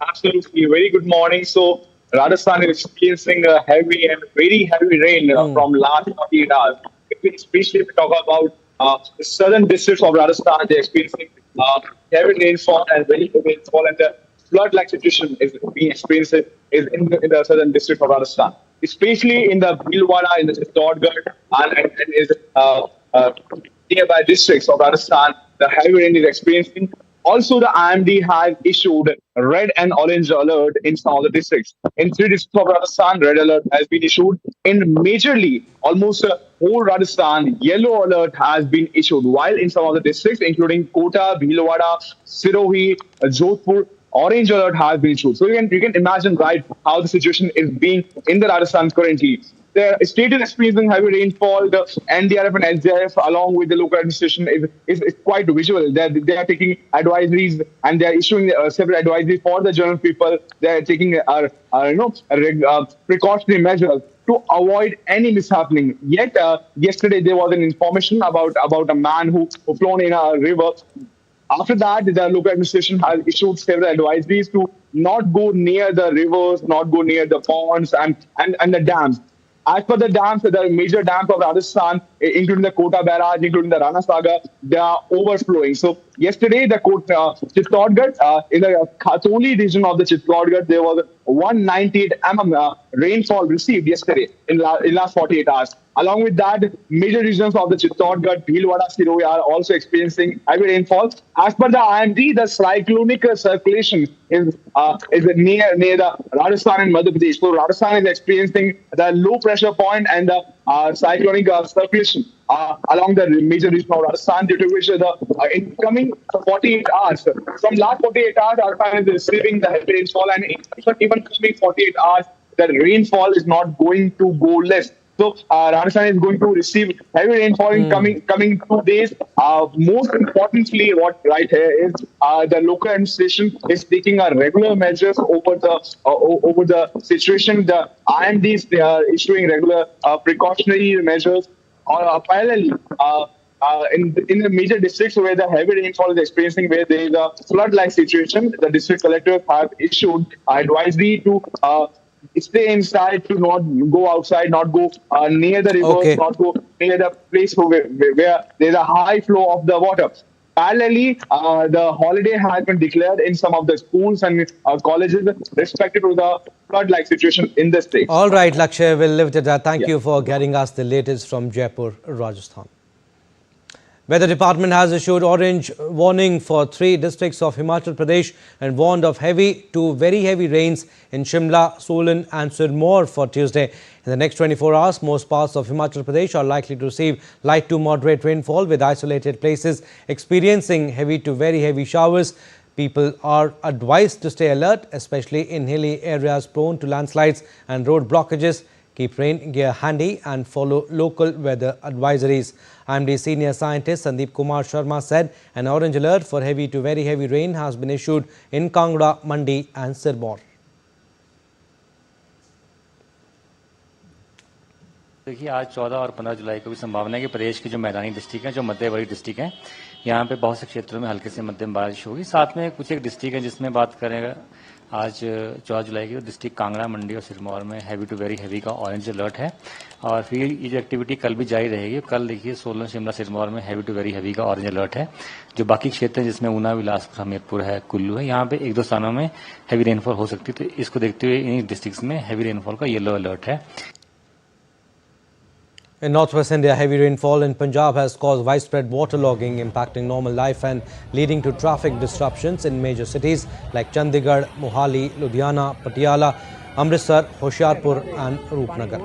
Absolutely. Very good morning. So, Rajasthan is experiencing a heavy and very heavy rain from last 48 hours. Especially if we talk about the southern districts of Rajasthan, they're experiencing heavy rainfall and very heavy rainfall, and the flood-like situation is being experienced in the southern district of Rajasthan, especially in the Bhilwara, in the Doordarshan, and nearby districts of Rajasthan. The heavy rain is experiencing. Also, the IMD has issued red and orange alert in some of the districts. In 3 districts of Rajasthan, red alert has been issued. In majorly, almost whole Rajasthan, yellow alert has been issued. While in some of the districts, including Kota, Bhilwara, Sirohi, Jodhpur, orange alert has been issued. So you can imagine, right, how the situation is being in the Rajasthan currently. The state is experiencing heavy rainfall. The NDRF and SDRF, along with the local administration, is quite visual. They are taking advisories and they are issuing several advisories for the general people. They are taking precautionary measures to avoid any mishappening. Yet yesterday there was an information about a man who flown in a river. After that, the local administration has issued several advisories to not go near the rivers, not go near the ponds and the dams. As per the dams, the major dams of Rajasthan, including the Kota barrage, including the Rana Sagar, they are overflowing. So Yesterday, the Chittorgarh, in the Khatoli region of the Chittorgarh, there was 198 mm rainfall received yesterday in last 48 hours. Along with that, major regions of the Chittorgarh, Bhilwara, Sirohi are also experiencing heavy rainfall. As per the IMD, the cyclonic circulation is near the Rajasthan and Madhya Pradesh. So Rajasthan is experiencing the low pressure point and the cyclonic circulation along the major region of Rajasthan, due to which the incoming 48 hours, from last 48 hours, Rajasthan is receiving the heavy rainfall, and even coming 48 hours, the rainfall is not going to go less. So Rajasthan is going to receive heavy rainfall in coming 2 days. Most importantly, what right here is the local administration is taking regular measures over the situation. The IMDs, they are issuing regular precautionary measures. Parallelly, in the major districts where the heavy rainfall is experiencing, where there is a flood-like situation, the district collectors have issued advisory to stay inside, to not go outside, not go near the rivers, not go near the place where there's a high flow of the water. Parallelly, the holiday has been declared in some of the schools and colleges respective to the flood-like situation in the state. All right, Lakshay, we'll leave it at that. Thank you for getting us the latest from Jaipur, Rajasthan. Weather Department has issued orange warning for 3 districts of Himachal Pradesh and warned of heavy to very heavy rains in Shimla, Solan and Sirmaur for Tuesday. In the next 24 hours, most parts of Himachal Pradesh are likely to receive light to moderate rainfall, with isolated places experiencing heavy to very heavy showers. People are advised to stay alert, especially in hilly areas prone to landslides and road blockages. Keep rain gear handy and follow local weather advisories. IMD senior scientist Sandeep Kumar Sharma said an orange alert for heavy to very heavy rain has been issued in Kangra, Mandi and Sirmaur. देखिए, आज 14 और 15 जुलाई को भी संभावना है कि प्रदेश की जो मैदानी डिस्ट्रिक्ट हैं, जो मध्यवर्ती डिस्ट्रिक्ट हैं, यहाँ पे बहुत से क्षेत्रों में हल्के से मध्यम बारिश होगी। साथ में कुछ एक डिस्ट्रिक्ट है जिसमें बात करेंगे आज 14 जुलाई की, डिस्ट्रिक्ट कांगड़ा, मंडी और सिरमौर में हैवी टू वेरी हैवी का ऑरेंज अलर्ट है। और फिर ये जो एक्टिविटी कल भी जारी रहेगी। कल देखिए सोलन, शिमला, सिरमौर में हैवी टू वेरी हैवी का ऑरेंज अलर्ट है। जो बाकी क्षेत्र हैं जिसमें ऊना, बिलासपुर, हमीरपुर है, कुल्लू है, यहाँ पे 1-2 स्थानों में हैवी रेनफॉल हो सकती है। तो इसको देखते हुए इन डिस्ट्रिक्ट्स में हैवी रेनफॉल का येलो अलर्ट है। In northwest India, heavy rainfall in Punjab has caused widespread waterlogging, impacting normal life and leading to traffic disruptions in major cities like Chandigarh, Mohali, Ludhiana, Patiala, Amritsar, Hoshiarpur and Roopnagar.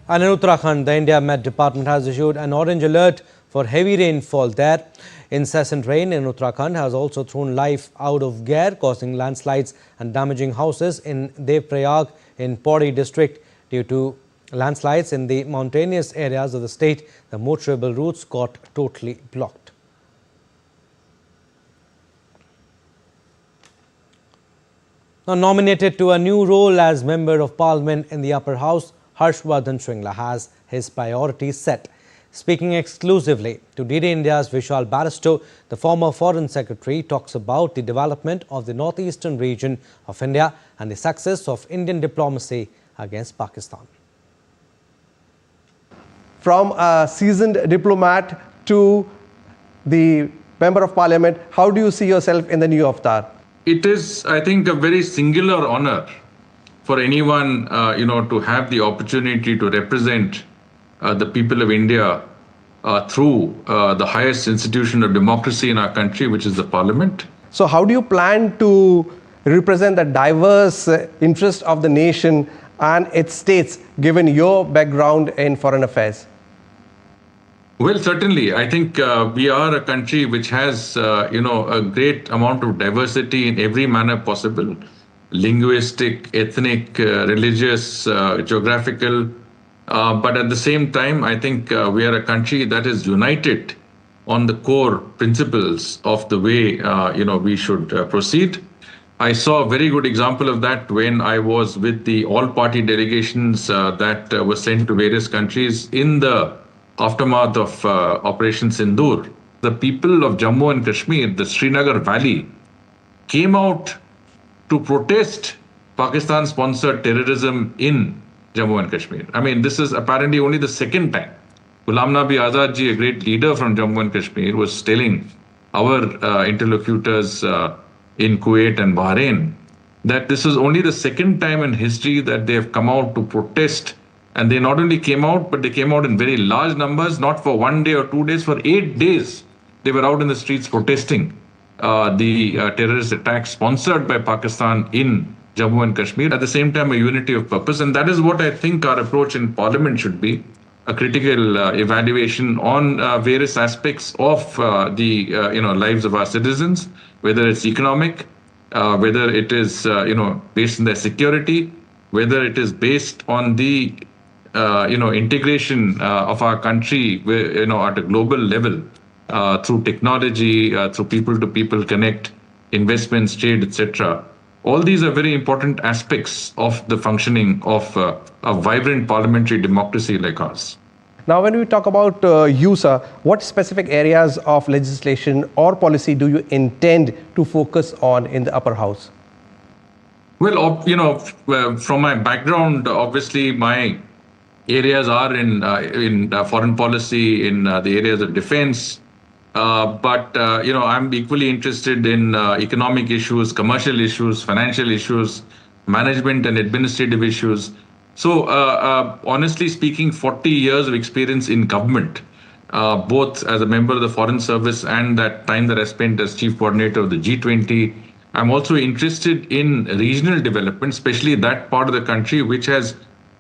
And in Uttarakhand, the India Met Department has issued an orange alert for heavy rainfall there. Incessant rain in Uttarakhand has also thrown life out of gear, causing landslides and damaging houses in Devprayag in Pauri district. Due to landslides in the mountainous areas of the state, the motorable routes got totally blocked. Now nominated to a new role as Member of Parliament in the Upper House, Harshvardhan Shringla has his priorities set. Speaking exclusively to DD India's Vishal Barristow, the former Foreign Secretary talks about the development of the northeastern region of India and the success of Indian diplomacy against Pakistan. From a seasoned diplomat to the Member of Parliament, how do you see yourself in the new avatar? It is, I think, a very singular honor for anyone, to have the opportunity to represent the people of India through the highest institution of democracy in our country, which is the Parliament. So how do you plan to represent the diverse interests of the nation and its states, given your background in foreign affairs? Well, certainly. I think we are a country which has, a great amount of diversity in every manner possible. Linguistic, ethnic, religious, geographical. But at the same time, I think we are a country that is united on the core principles of the way, we should proceed. I saw a very good example of that when I was with the all-party delegations that were sent to various countries in the aftermath of Operation Sindoor. The people of Jammu and Kashmir, the Srinagar Valley, came out to protest Pakistan-sponsored terrorism in Jammu and Kashmir. I mean, this is apparently only the second time. Ghulam Nabi Azad ji, a great leader from Jammu and Kashmir, was telling our interlocutors in Kuwait and Bahrain that this is only the second time in history that they have come out to protest. And they not only came out, but they came out in very large numbers, not for 1 day or 2 days, for 8 days. They were out in the streets protesting the terrorist attacks sponsored by Pakistan in Jammu and Kashmir. At the same time, a unity of purpose. And that is what I think our approach in Parliament should be, a critical evaluation on various aspects of the lives of our citizens, whether it's economic, whether it is based on their security, whether it is based on the integration of our country at a global level through technology, through people-to-people connect, investments, trade, etc. All these are very important aspects of the functioning of a vibrant parliamentary democracy like ours. Now, when we talk about you, sir, what specific areas of legislation or policy do you intend to focus on in the upper house? Well, from my background, obviously my areas are in foreign policy, in the areas of defense. But I'm equally interested in economic issues, commercial issues, financial issues, management and administrative issues. So honestly speaking, 40 years of experience in government, both as a member of the Foreign Service and that time that I spent as chief coordinator of the G20. I'm also interested in regional development, especially that part of the country which has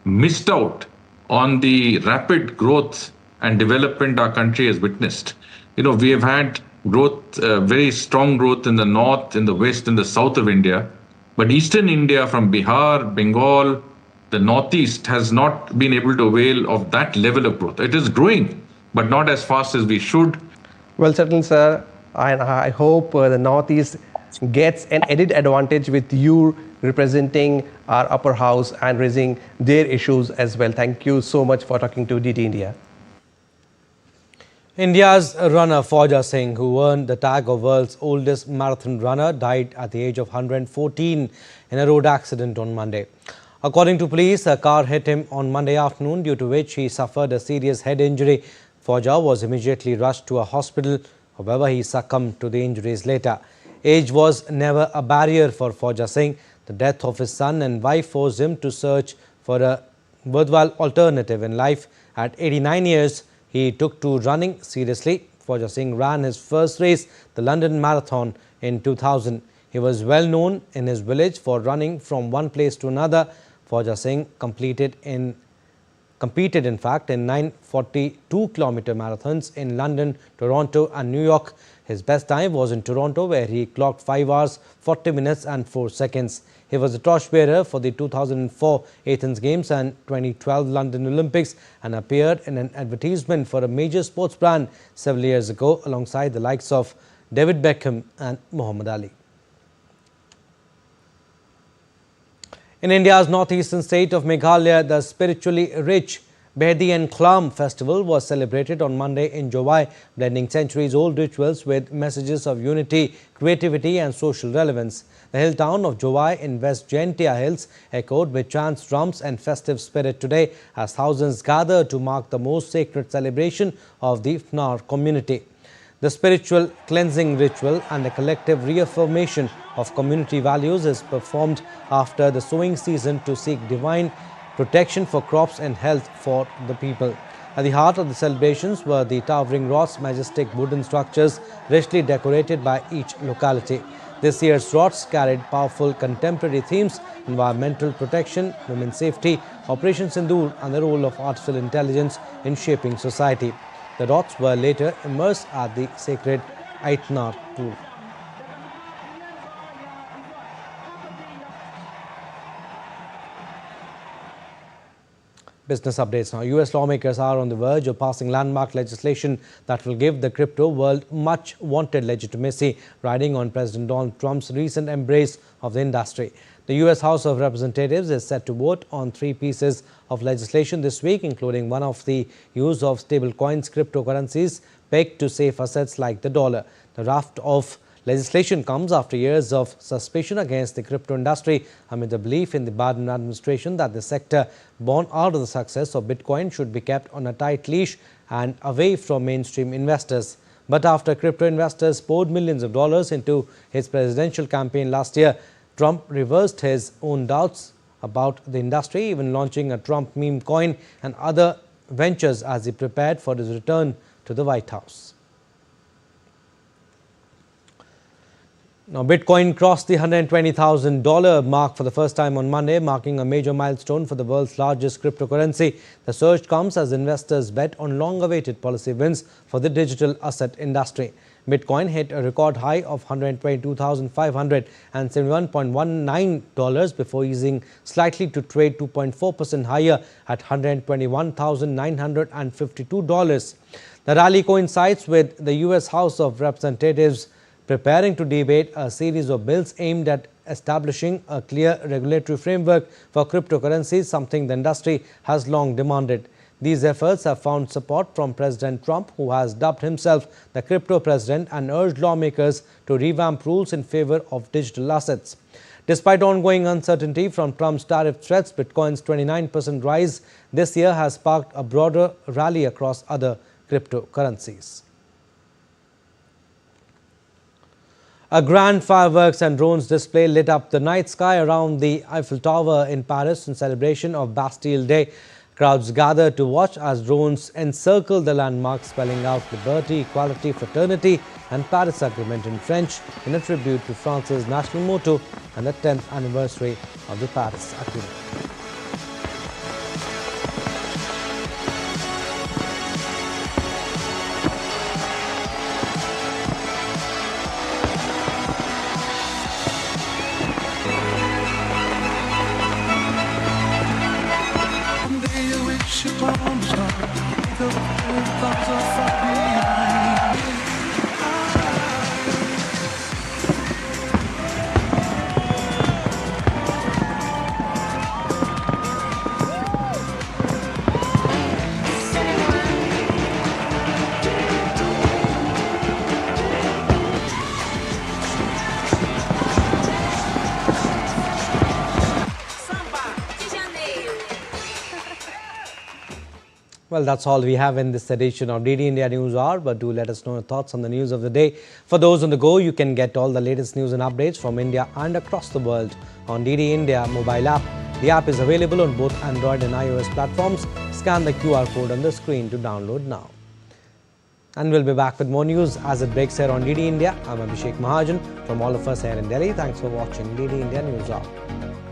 missed out on the rapid growth and development our country has witnessed. We have had growth, very strong growth in the north, in the west, in the south of India. But eastern India, from Bihar, Bengal, the northeast, has not been able to avail of that level of growth. It is growing, but not as fast as we should. Well, certainly, sir. And I hope the northeast gets an added advantage with you representing our upper house and raising their issues as well. Thank you so much for talking to DT India. India's runner Fauja Singh, who earned the tag of world's oldest marathon runner, died at the age of 114 in a road accident on Monday. According to police, a car hit him on Monday afternoon, due to which he suffered a serious head injury. Fauja was immediately rushed to a hospital. However, he succumbed to the injuries later. Age was never a barrier for Fauja Singh. The death of his son and wife forced him to search for a worthwhile alternative in life. At 89 years, he took to running seriously. Fauja Singh ran his first race, the London Marathon, in 2000. He was well known in his village for running from one place to another. Fauja Singh competed in fact in 942-kilometer marathons in London, Toronto and New York. His best time was in Toronto, where he clocked 5 hours, 40 minutes and 4 seconds. He was the torchbearer for the 2004 Athens Games and 2012 London Olympics and appeared in an advertisement for a major sports brand several years ago alongside the likes of David Beckham and Muhammad Ali. In India's northeastern state of Meghalaya, the spiritually rich Behdi and Khlam festival was celebrated on Monday in Jowai, blending centuries-old rituals with messages of unity, creativity and social relevance. The hill town of Jowai in West Jaintia Hills echoed with chants, drums and festive spirit today as thousands gathered to mark the most sacred celebration of the Fnar community. The spiritual cleansing ritual and the collective reaffirmation of community values is performed after the sowing season to seek divine protection for crops and health for the people. At the heart of the celebrations were the towering Rath's majestic wooden structures richly decorated by each locality. This year's Raths carried powerful contemporary themes: environmental protection, women's safety, Operation Sindoor and the role of artificial intelligence in shaping society. The Raths were later immersed at the sacred Aitnar pool. Business updates now. US lawmakers are on the verge of passing landmark legislation that will give the crypto world much wanted legitimacy, riding on President Donald Trump's recent embrace of the industry. The US House of Representatives is set to vote on 3 pieces of legislation this week, including one of the use of stablecoins, cryptocurrencies pegged to safe assets like the dollar. The raft of Legislation comes after years of suspicion against the crypto industry amid the belief in the Biden administration that the sector born out of the success of Bitcoin should be kept on a tight leash and away from mainstream investors. But after crypto investors poured millions of dollars into his presidential campaign last year, Trump reversed his own doubts about the industry, even launching a Trump meme coin and other ventures as he prepared for his return to the White House. Now, Bitcoin crossed the $120,000 mark for the first time on Monday, marking a major milestone for the world's largest cryptocurrency. The surge comes as investors bet on long-awaited policy wins for the digital asset industry. Bitcoin hit a record high of $122,571.19 before easing slightly to trade 2.4% higher at $121,952. The rally coincides with the U.S. House of Representatives preparing to debate a series of bills aimed at establishing a clear regulatory framework for cryptocurrencies, something the industry has long demanded. These efforts have found support from President Trump, who has dubbed himself the crypto president and urged lawmakers to revamp rules in favor of digital assets. Despite ongoing uncertainty from Trump's tariff threats, Bitcoin's 29% rise this year has sparked a broader rally across other cryptocurrencies. A grand fireworks and drones display lit up the night sky around the Eiffel Tower in Paris in celebration of Bastille Day. Crowds gathered to watch as drones encircled the landmark, spelling out liberty, equality, fraternity and Paris Agreement in French in a tribute to France's national motto and the 10th anniversary of the Paris Agreement. Well, that's all we have in this edition of DD India News Hour, but do let us know your thoughts on the news of the day. For those on the go, you can get all the latest news and updates from India and across the world on DD India mobile app. The app is available on both Android and iOS platforms. Scan the QR code on the screen to download now. And we'll be back with more news as it breaks here on DD India. I'm Abhishek Mahajan. From all of us here in Delhi, thanks for watching DD India News Hour.